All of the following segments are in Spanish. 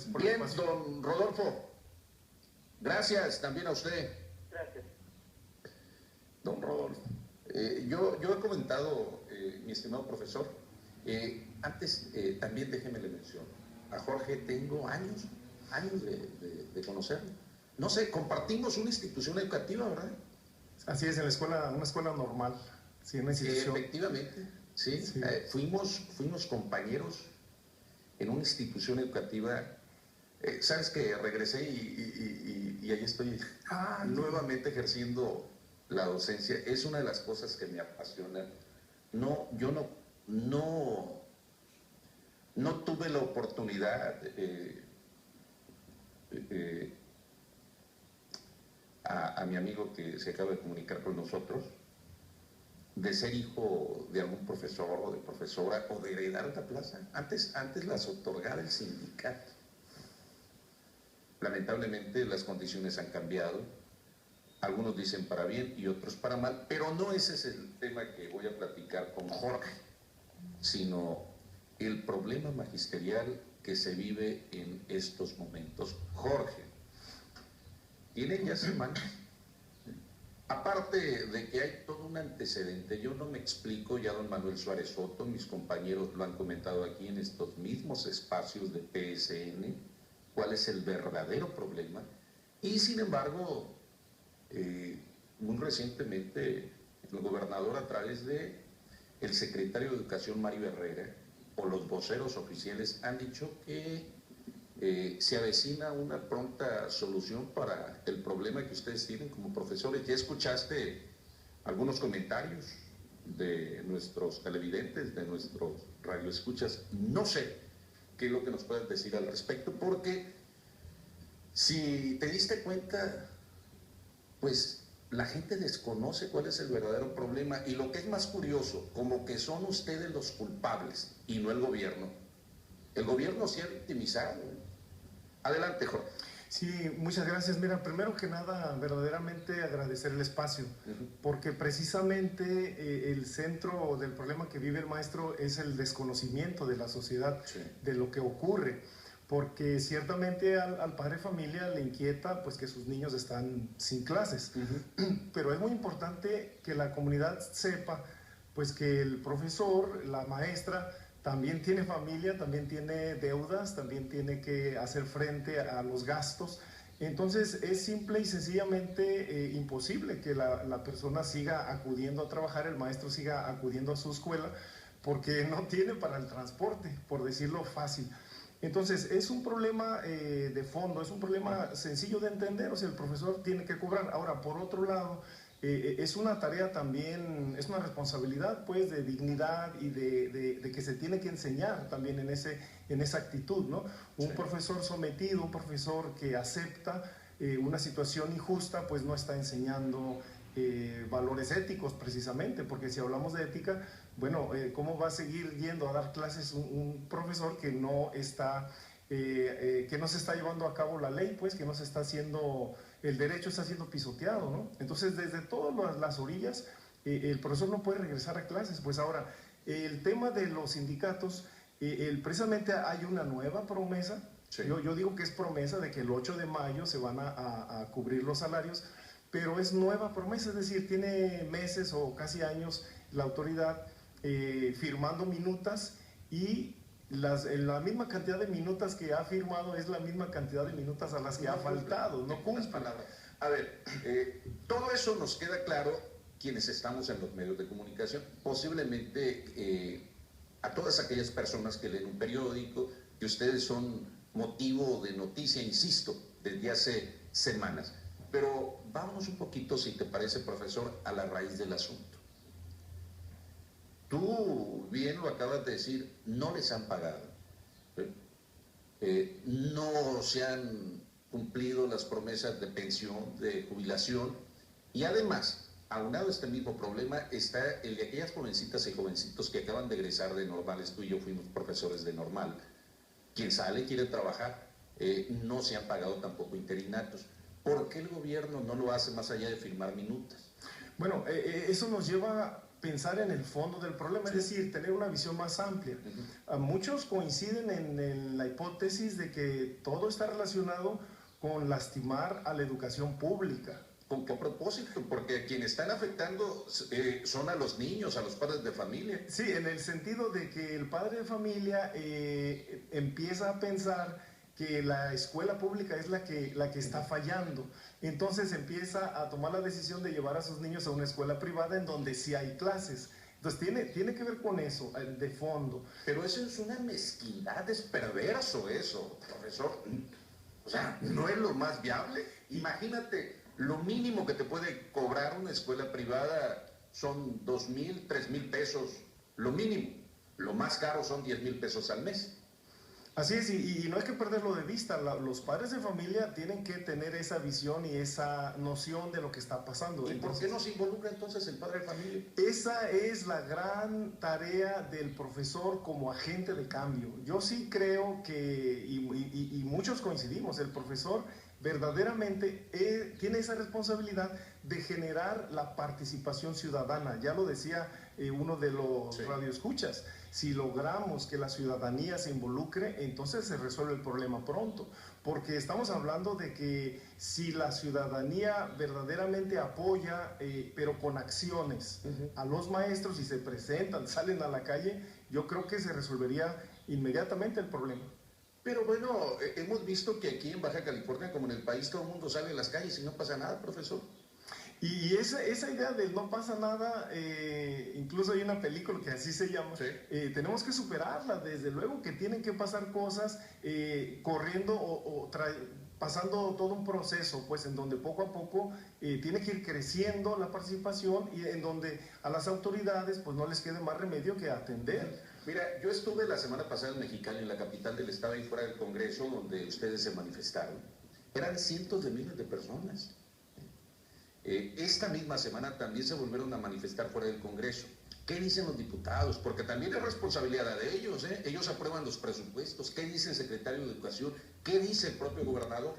por el Bien, espacio. don Rodolfo. Gracias, también a usted. Gracias. Don Rodolfo. Yo he comentado, mi estimado profesor, antes también déjeme le menciono, a Jorge tengo años de conocerlo. No sé, compartimos una institución educativa, ¿verdad? Así es, en la escuela, una escuela normal, sí, una institución. Efectivamente, sí. Sí. Fuimos compañeros en una institución educativa. Sabes que regresé y ahí estoy nuevamente ejerciendo la docencia. Es una de las cosas que me apasiona. Yo no tuve la oportunidad a mi amigo que se acaba de comunicar con nosotros, de ser hijo de algún profesor o de profesora o de heredar la plaza. Antes las otorgaba el sindicato. Lamentablemente las condiciones han cambiado, algunos dicen para bien y otros para mal, pero no ese es el tema que voy a platicar con Jorge, sino el problema magisterial que se vive en estos momentos. Jorge, tiene ya semanas, aparte de que hay todo un antecedente, yo no me explico, ya don Manuel Suárez Soto, mis compañeros lo han comentado aquí en estos mismos espacios de PSN, cuál es el verdadero problema, y sin embargo, muy recientemente el gobernador a través de el secretario de Educación Mario Herrera o los voceros oficiales han dicho que se avecina una pronta solución para el problema que ustedes tienen como profesores. Ya escuchaste algunos comentarios de nuestros televidentes, de nuestros radioescuchas, no sé qué es lo que nos puedes decir al respecto, porque si te diste cuenta, pues la gente desconoce cuál es el verdadero problema, y lo que es más curioso, como que son ustedes los culpables y no el gobierno. El gobierno se ha victimizado. Adelante, Jorge. Sí, muchas gracias. Mira, primero que nada, verdaderamente agradecer el espacio, porque precisamente el centro del problema que vive el maestro es el desconocimiento de la sociedad, sí, de lo que ocurre, porque ciertamente al padre de familia le inquieta pues que sus niños están sin clases, pero es muy importante que la comunidad sepa pues que el profesor, la maestra, también tiene familia, también tiene deudas, también tiene que hacer frente a los gastos. Entonces es simple y sencillamente imposible que la persona siga acudiendo a trabajar, el maestro siga acudiendo a su escuela, porque no tiene para el transporte, por decirlo fácil. Entonces es un problema de fondo, es un problema sencillo de entender, o sea, el profesor tiene que cobrar. Ahora, por otro lado, es una tarea también, es una responsabilidad pues de dignidad y de que se tiene que enseñar también en esa actitud, ¿no? Un profesor sometido, un profesor que acepta una situación injusta, pues no está enseñando valores éticos precisamente, porque si hablamos de ética, bueno, ¿cómo va a seguir yendo a dar clases un profesor que no está, que no se está llevando a cabo la ley, pues que no se está haciendo, el derecho está siendo pisoteado, ¿no? Entonces, desde todas las orillas, el profesor no puede regresar a clases. Pues ahora, el tema de los sindicatos, precisamente hay una nueva promesa, sí. Yo digo que es promesa de que el 8 de mayo se van a cubrir los salarios, pero es nueva promesa, es decir, tiene meses o casi años la autoridad firmando minutas, y la misma cantidad de minutas que ha firmado es la misma cantidad de minutas a las que ha faltado, no cumple. A ver, todo eso nos queda claro quienes estamos en los medios de comunicación, posiblemente a todas aquellas personas que leen un periódico, que ustedes son motivo de noticia, insisto, desde hace semanas. Pero vámonos un poquito, si te parece, profesor, a la raíz del asunto. Tú bien lo acabas de decir, no les han pagado, no se han cumplido las promesas de pensión, de jubilación, y además, aunado a este mismo problema, está el de aquellas jovencitas y jovencitos que acaban de egresar de normales. Tú y yo fuimos profesores de normal. Quien sale quiere trabajar, no se han pagado tampoco interinatos. ¿Por qué el gobierno no lo hace más allá de firmar minutas? Bueno, eso nos lleva pensar en el fondo del problema, es decir, tener una visión más amplia. Muchos coinciden en la hipótesis de que todo está relacionado con lastimar a la educación pública. ¿Con qué propósito? Porque quienes están afectando son a los niños, a los padres de familia. Sí, en el sentido de que el padre de familia empieza a pensar que la escuela pública es la que está fallando. Entonces empieza a tomar la decisión de llevar a sus niños a una escuela privada en donde sí hay clases. Entonces tiene que ver con eso, de fondo. Pero eso es una mezquindad, es perverso eso, profesor. O sea, no es lo más viable. Imagínate, lo mínimo que te puede cobrar una escuela privada son 2,000, 3,000 pesos, lo mínimo. Lo más caro son 10,000 pesos al mes. Así es, y no hay que perderlo de vista. Los padres de familia tienen que tener esa visión y esa noción de lo que está pasando. ¿Y por qué no se involucra entonces el padre de familia? Esa es la gran tarea del profesor como agente de cambio. Yo sí creo que, y muchos coincidimos, el profesor verdaderamente tiene esa responsabilidad de generar la participación ciudadana. Ya lo decía uno de los radioescuchas. Si logramos que la ciudadanía se involucre, entonces se resuelve el problema pronto. Porque estamos hablando de que si la ciudadanía verdaderamente apoya, pero con acciones, a los maestros y se presentan, salen a la calle, yo creo que se resolvería inmediatamente el problema. Pero bueno, hemos visto que aquí en Baja California, como en el país, todo el mundo sale a las calles y no pasa nada, profesor. Y esa idea de no pasa nada, incluso hay una película que así se llama, tenemos que superarla, desde luego que tienen que pasar cosas corriendo pasando todo un proceso, pues en donde poco a poco tiene que ir creciendo la participación y en donde a las autoridades pues no les quede más remedio que atender. Mira, yo estuve la semana pasada en Mexicali, en la capital del estado, y fuera del Congreso, donde ustedes se manifestaron. Eran cientos de miles de personas. Esta misma semana también se volvieron a manifestar fuera del Congreso. ¿Qué dicen los diputados? Porque también es responsabilidad de ellos, ¿eh? Ellos aprueban los presupuestos. ¿Qué dice el secretario de Educación? ¿Qué dice el propio gobernador?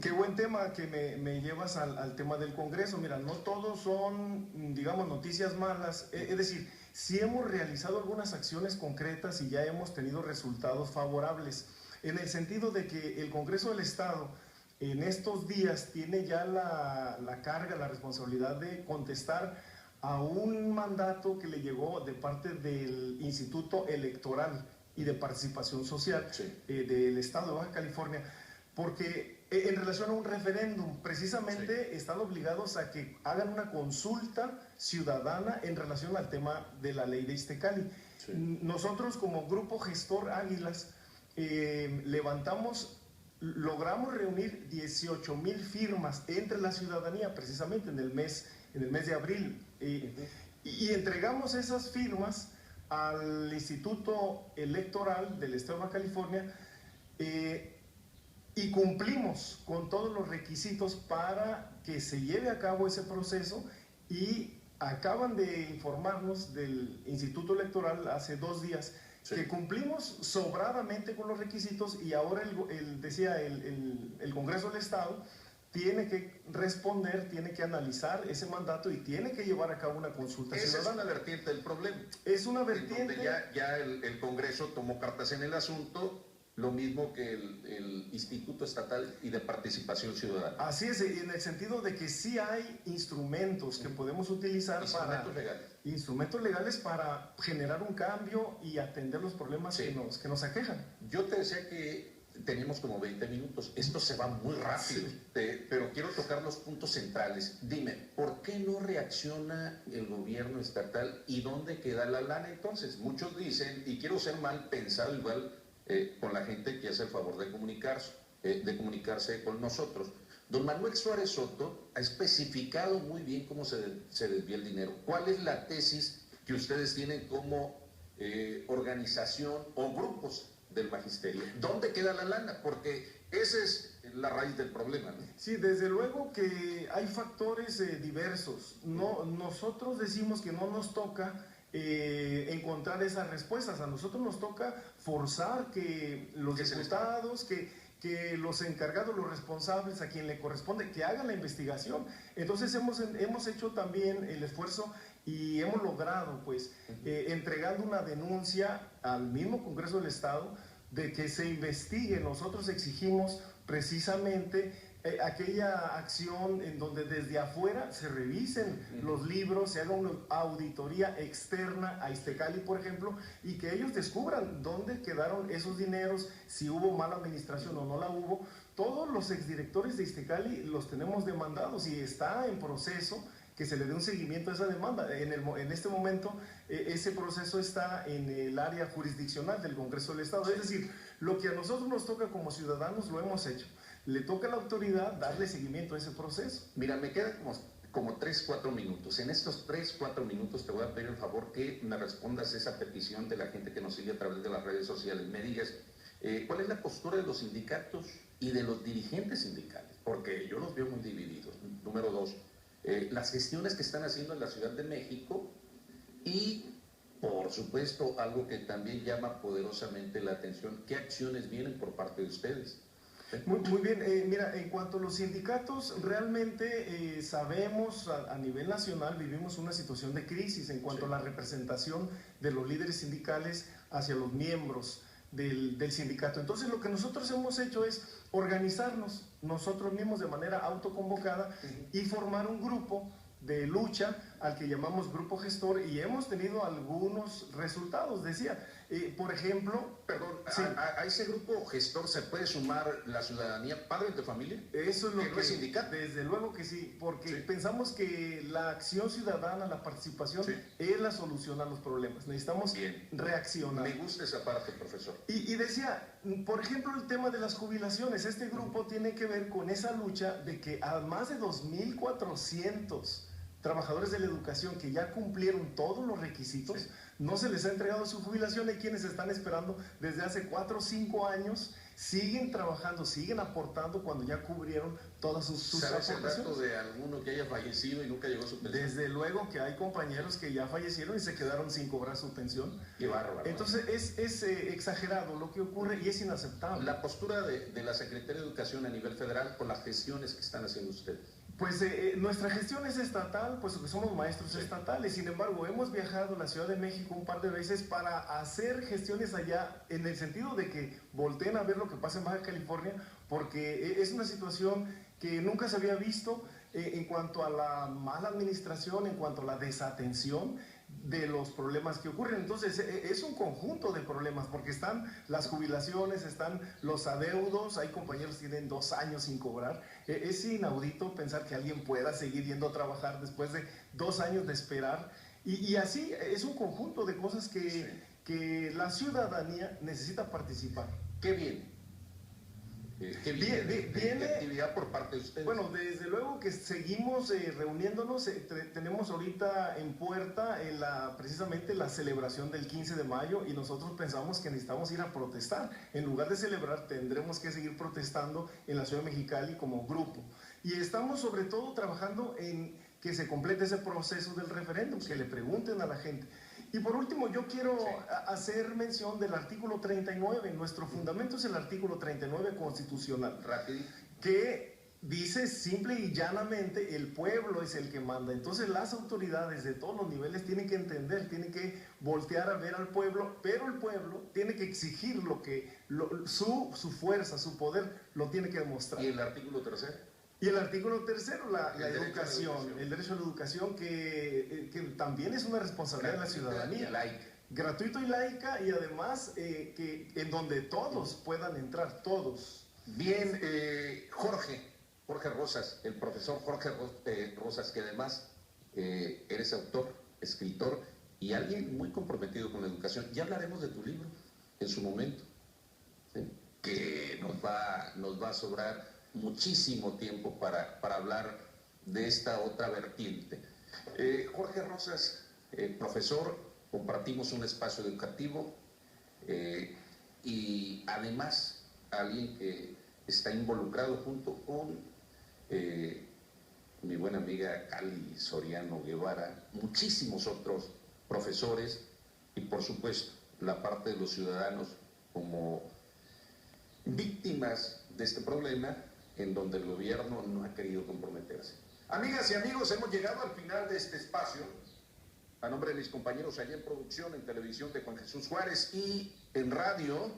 Qué buen tema que me llevas al tema del Congreso. Mira, no todos son, digamos, noticias malas. Es decir, sí hemos realizado algunas acciones concretas y ya hemos tenido resultados favorables. En el sentido de que el Congreso del Estado en estos días tiene ya la carga, la responsabilidad de contestar a un mandato que le llegó de parte del Instituto Electoral y de Participación Social del Estado de Baja California, porque en relación a un referéndum, precisamente están obligados a que hagan una consulta ciudadana en relación al tema de la ley de Iztecali. Nosotros como Grupo Gestor Águilas logramos reunir 18,000 firmas entre la ciudadanía, precisamente en el mes de abril, y entregamos esas firmas al Instituto Electoral del Estado de Baja California y cumplimos con todos los requisitos para que se lleve a cabo ese proceso, y acaban de informarnos del Instituto Electoral hace 2 días que cumplimos sobradamente con los requisitos, y ahora el Congreso del Estado tiene que responder, tiene que analizar ese mandato y tiene que llevar a cabo una consulta ciudadana. Esa es una vertiente del problema. Es una vertiente. Donde ya el Congreso tomó cartas en el asunto, lo mismo que el Instituto Estatal y de Participación Ciudadana. Así es, en el sentido de que sí hay instrumentos que podemos utilizar instrumentos legales para generar un cambio y atender los problemas que nos aquejan. Yo te decía que teníamos como 20 minutos, esto se va muy rápido, pero quiero tocar los puntos centrales. Dime, ¿por qué no reacciona el gobierno estatal y dónde queda la lana entonces? Muchos dicen, y quiero ser mal pensado igual con la gente que hace el favor de comunicarse con nosotros. Don Manuel Suárez Soto ha especificado muy bien cómo se desvía el dinero. ¿Cuál es la tesis que ustedes tienen como organización o grupos del magisterio? ¿Dónde queda la lana? Porque esa es la raíz del problema, ¿no? Sí, desde luego que hay factores diversos. Nosotros decimos que no nos toca encontrar esas respuestas. A nosotros nos toca forzar que los diputados, que los encargados, los responsables, a quien le corresponde, que hagan la investigación. Entonces hemos hecho también el esfuerzo y hemos logrado, pues, entregando una denuncia al mismo Congreso del Estado de que se investigue. Nosotros exigimos precisamente aquella acción en donde desde afuera se revisen los libros, se haga una auditoría externa a Iztecali, por ejemplo, y que ellos descubran dónde quedaron esos dineros, si hubo mala administración o no la hubo. Todos los exdirectores de Iztecali los tenemos demandados y está en proceso que se le dé un seguimiento a esa demanda. En este momento, ese proceso está en el área jurisdiccional del Congreso del Estado. Es decir, lo que a nosotros nos toca como ciudadanos lo hemos hecho. Le toca a la autoridad darle seguimiento a ese proceso. Mira, me quedan como 3-4 minutos. En estos 3-4 minutos te voy a pedir el favor que me respondas esa petición de la gente que nos sigue a través de las redes sociales. Me digas, ¿cuál es la postura de los sindicatos y de los dirigentes sindicales? Porque yo los veo muy divididos. Número 2, las gestiones que están haciendo en la Ciudad de México y, por supuesto, algo que también llama poderosamente la atención, ¿qué acciones vienen por parte de ustedes? Muy bien, mira, en cuanto a los sindicatos, realmente sabemos a nivel nacional vivimos una situación de crisis en cuanto a la representación de los líderes sindicales hacia los miembros del sindicato. Entonces lo que nosotros hemos hecho es organizarnos nosotros mismos de manera autoconvocada y formar un grupo de lucha al que llamamos grupo gestor, y hemos tenido algunos resultados. Decía, por ejemplo, perdón, sí, a ese grupo gestor se puede sumar la ciudadanía, padres de familia. Eso es lo que no es sindicato. Desde luego que sí, porque pensamos que la acción ciudadana, la participación es la solución a los problemas. Necesitamos reaccionar. Me gusta esa parte, profesor. Y decía, por ejemplo, el tema de las jubilaciones. Este grupo tiene que ver con esa lucha de que a más de 2.400 trabajadores de la educación que ya cumplieron todos los requisitos, no se les ha entregado su jubilación. Hay quienes están esperando desde hace 4 o 5 años, siguen trabajando, siguen aportando cuando ya cubrieron todas sus ¿Sabes aportaciones? el dato de alguno que haya fallecido y nunca llegó su pensión? Desde luego que hay compañeros que ya fallecieron y se quedaron sin cobrar su pensión. Qué bárbaro. Entonces es exagerado lo que ocurre y es inaceptable. La postura de la Secretaría de Educación a nivel federal con las gestiones que están haciendo ustedes. Pues nuestra gestión es estatal, puesto que somos maestros estatales. Sin embargo, hemos viajado a la Ciudad de México un par de veces para hacer gestiones allá, en el sentido de que volteen a ver lo que pasa en Baja California, porque es una situación que nunca se había visto en cuanto a la mala administración, en cuanto a la desatención de los problemas que ocurren. Entonces es un conjunto de problemas, porque están las jubilaciones, están los adeudos, hay compañeros que tienen 2 años sin cobrar. Es inaudito pensar que alguien pueda seguir yendo a trabajar después de 2 años de esperar, y así es un conjunto de cosas que la ciudadanía necesita participar. Qué bien. ¿Qué viene actividad por parte de ustedes? Bueno, desde luego que seguimos reuniéndonos. Tenemos ahorita en puerta precisamente la celebración del 15 de mayo, y nosotros pensamos que necesitamos ir a protestar. En lugar de celebrar, tendremos que seguir protestando en la Ciudad de Mexicali como grupo. Y estamos sobre todo trabajando en que se complete ese proceso del referéndum, que le pregunten a la gente. Y por último, yo quiero hacer mención del artículo 39. Nuestro fundamento es el artículo 39 constitucional, que dice simple y llanamente: el pueblo es el que manda. Entonces las autoridades de todos los niveles tienen que entender, tienen que voltear a ver al pueblo, pero el pueblo tiene que exigir su fuerza, su poder, lo tiene que demostrar. ¿Y el artículo 3? Y el artículo 3, la educación, el derecho a la educación, que también es una responsabilidad de la ciudadanía. Laica. Gratuito y laica, y además en donde todos puedan entrar, todos. Bien, Jorge Rosas, el profesor Jorge Rosas, que además eres autor, escritor y alguien muy comprometido con la educación. Ya hablaremos de tu libro en su momento, ¿sí? Que nos va a sobrar muchísimo tiempo para hablar de esta otra vertiente. Jorge Rosas, profesor, compartimos un espacio educativo y además alguien que está involucrado junto con mi buena amiga Cali Soriano Guevara, muchísimos otros profesores, y por supuesto la parte de los ciudadanos como víctimas de este problema, en donde el gobierno no ha querido comprometerse. Amigas y amigos, hemos llegado al final de este espacio A nombre de mis compañeros allá en producción, en televisión de Juan Jesús Juárez y en radio,